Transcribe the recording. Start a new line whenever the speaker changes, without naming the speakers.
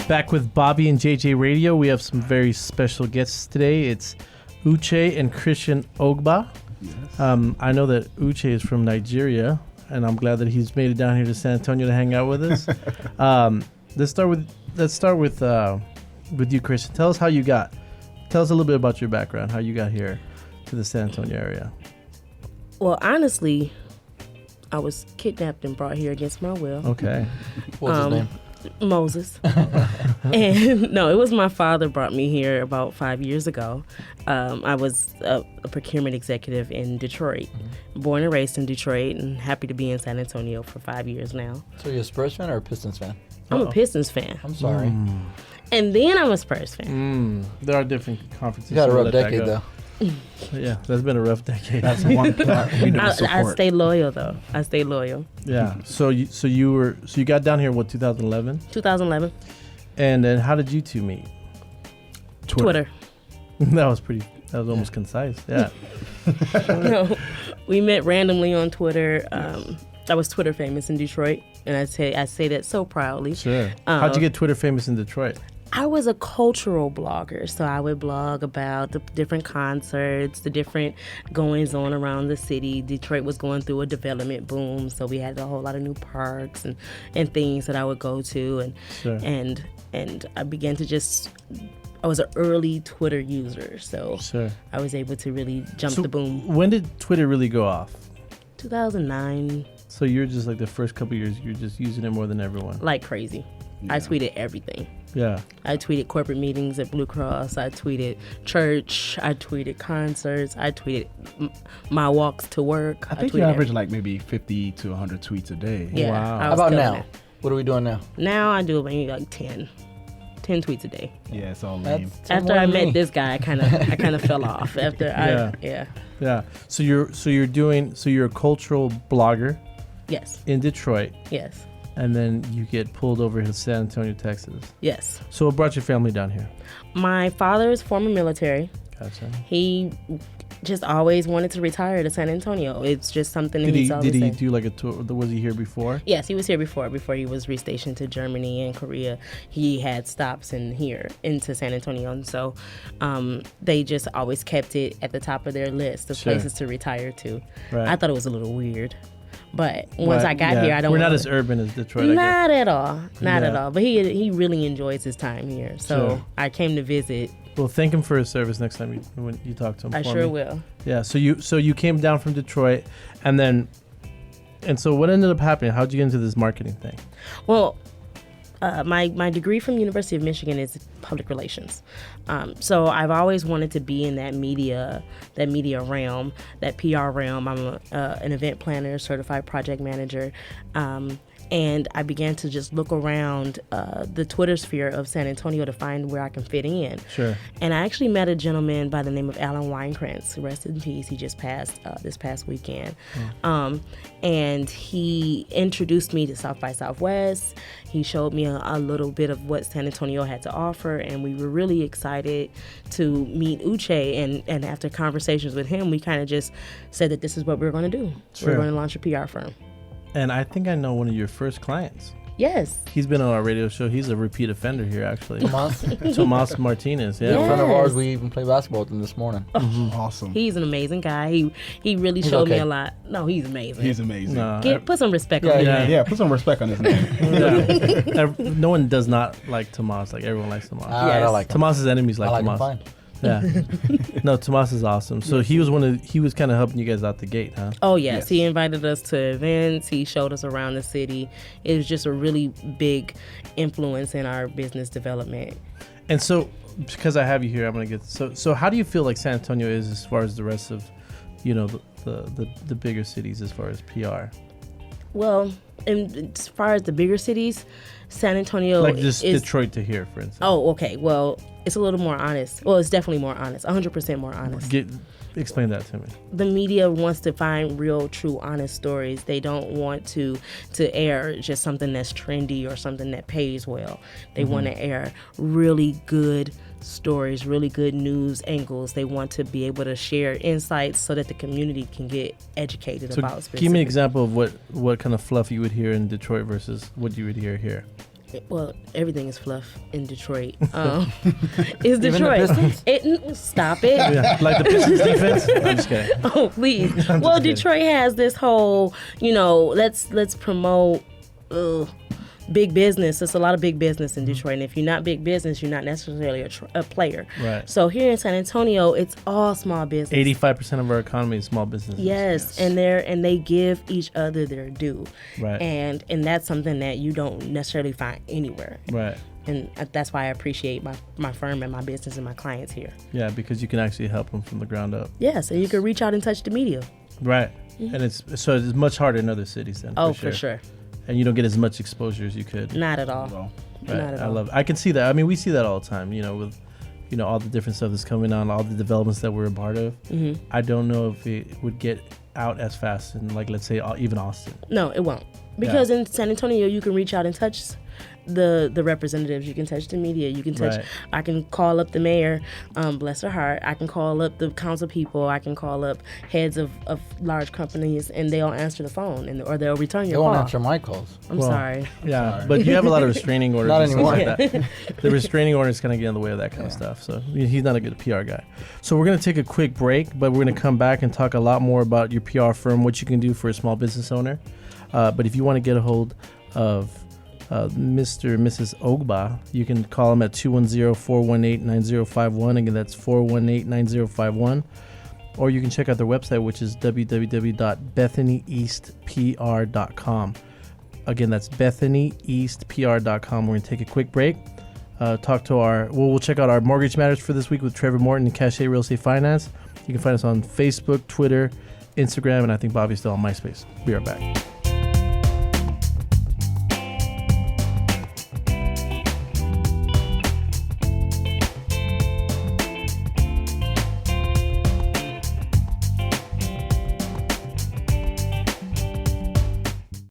Back with Bobby and JJ Radio. We have some very special guests today. It's Uche and Christian Ogba.
Yes.
I know that Uche is from Nigeria, and I'm glad that he's made it down here to San Antonio to hang out with us. Let's start with you, Christian. Tell us how you got. Tell us a little bit about your background, how you got here to the San Antonio area.
Well, honestly, I was kidnapped and brought here against my will.
Okay.
What's his name?
Moses. And no, it was my father brought me here about 5 years ago. I was a procurement executive in Detroit, born and raised in Detroit, and happy to be in San Antonio for 5 years now.
So you're a Spurs fan or a Pistons fan?
I'm a Pistons fan.
I'm sorry.
And then I'm a Spurs fan.
There are different conferences.
You had a
so
rough
let that
decade,
go.
though.
Yeah, that's been a rough decade.
That's one part we don't
I
support.
stay loyal, though. I stay loyal.
Yeah. So you got down here, what, 2011?
2011.
And then how did you two meet?
Twitter.
That was almost concise. Yeah.
No, we met randomly on Twitter. I was Twitter famous in Detroit, and I say that so proudly.
Sure. How'd you get Twitter famous in Detroit?
I was a cultural blogger, so I would blog about the different concerts, the different goings on around the city. Detroit was going through a development boom, so we had a whole lot of new parks and things that I would go to, and
Sure.
and I began to I was an early Twitter user, so
Sure.
I was able to really jump the boom.
When did Twitter really go off?
2009,
So you're just like the first couple years, you're just using it more than everyone.
like crazy. I tweeted everything.
Yeah.
I tweeted corporate meetings at Blue Cross. I tweeted church. I tweeted concerts. I tweeted my walks to work.
I think
tweeted
you average like maybe 50 to 100 tweets a day.
Yeah.
Wow.
I
How
was
about
killing
now?
it.
What are we doing now?
Now I do maybe like 10 tweets a day.
Yeah, it's all lame.
That's
After
more
I
than
met
me.
this guy, I kind of fell off. After
Yeah. Yeah. So you're a cultural blogger
Yes.
in Detroit,
Yes.
and then you get pulled over to San Antonio, Texas.
Yes.
So what brought your family down here?
My father is former military.
Gotcha.
He just always wanted to retire to San Antonio. It's just something that
Did
he's
he
always said.
do like a tour? Was he here before?
Yes, he was here before he was restationed to Germany and Korea. He had stops in here into San Antonio, and so they just always kept it at the top of their list of
Sure.
places to retire to.
Right.
I thought it was a little weird, but once
Right,
I got
yeah.
here, I don't.
We're not
wanna-
as urban as Detroit. I guess.
Not at all, not at
Yeah.
all. But he really enjoys his time here, so
Sure.
I came to visit.
Well, thank him for his service next time when you talk to him.
I
for
sure
me.
will.
Yeah. So you came down from Detroit, and so what ended up happening? How'd you get into this marketing thing?
Well, my degree from University of Michigan is public relations. So I've always wanted to be in that media realm, that PR realm. I'm an event planner, certified project manager. And I began to just look around the Twitter sphere of San Antonio to find where I can fit in.
Sure.
And I actually met a gentleman by the name of Alan Weinkrantz. Rest in peace. He just passed this past weekend. And he introduced me to South by Southwest. He showed me a little bit of what San Antonio had to offer, and we were really excited to meet Uche. And after conversations with him, we kind of just said that this is what we're going to do.
Sure.
We're going to launch a PR firm.
And I think I know one of your first clients.
Yes.
He's been on our radio show. He's a repeat offender here, actually.
Tomas,
Tomas Martinez. Yeah.
a friend of
Yes.
ours, we even played basketball with him this morning.
Awesome.
He's an amazing guy. He really
He's
showed me
okay.
a lot. No, he's amazing.
He's amazing.
No,
Put some respect
Yeah,
on his
yeah.
name.
Yeah, put some respect on his name.
no one does not like Tomas. Like everyone likes Tomas.
All right, I
Yes.
like him.
Tomas's enemies
I
like
like him
Tomas.
fine.
Yeah. No, Tomas is awesome. So he was kind of helping you guys out the gate, huh?
Oh, yes.
Yes.
He invited us to events. He showed us around the city. It was just a really big influence in our business development.
And so, because I have you here, I'm gonna get so. How do you feel like San Antonio is as far as the rest of, the bigger cities as far as PR?
Well, as far as the bigger cities, San Antonio
Like just
is...
Detroit to here, for instance.
Oh, okay. Well, it's a little more honest. Well, it's definitely more honest. 100% more honest.
Explain that to me.
The media wants to find real, true, honest stories. They don't want to air just something that's trendy or something that pays well. They want to air really good stories, really good news angles. They want to be able to share insights so that the community can get educated
So
about specific.
give me an example of what kind of fluff you would hear in Detroit versus what you would hear here.
Well, everything is fluff in Detroit. It's
the
Detroit.
Pistons?
Stop it.
Yeah, like the Pistons defense. I'm just kidding.
Oh, please.
I'm
Well,
just kidding.
Detroit has this whole, let's promote big business. There's a lot of big business in Detroit, and if you're not big business, you're not necessarily a player.
Right.
So here in San Antonio, it's all small business.
85% of our economy is small businesses.
Yes, and they give each other their due.
Right.
And that's something that you don't necessarily find anywhere.
Right.
And that's why I appreciate my firm and my business and my clients here.
Yeah, because you can actually help them from the ground up.
Yes, and you can reach out and touch the media.
Right. And it's much harder in other cities then.
Oh, for sure.
And you don't get as much exposure as you could.
Not at all.
Well,
Right.
Not at
I
all.
love it. I can see that. I mean, we see that all the time, with all the different stuff that's coming on, all the developments that we're a part of.
Mm-hmm.
I don't know if it would get out as fast in, like, let's say, even Austin.
No, it won't. Because in San Antonio, you can reach out and touch the representatives. You can touch the media. You can touch.
Right.
I can call up the mayor, bless her heart. I can call up the council people. I can call up heads of large companies, and they'll answer the phone, or they'll return
They
your
won't
call.
answer my calls.
I'm
Well,
sorry.
Yeah,
Sorry.
but you have a lot of restraining orders.
Not
and stuff
anymore.
like that. The restraining orders kind of get in the way of that kind of stuff. So he's not a good PR guy. So we're going to take a quick break, but we're going to come back and talk a lot more about your PR firm, what you can do for a small business owner. But if you want to get a hold of Mr. and Mrs. Ogba, you can call them at 210-418-9051. Again, that's 418-9051. Or you can check out their website, which is www.bethanyeastpr.com. Again, that's bethanyeastpr.com. We're going to take a quick break. We'll check out our mortgage matters for this week with Trevor Morton and Cachet Real Estate Finance. You can find us on Facebook, Twitter, Instagram, and I think Bobby's still on MySpace. Be right back.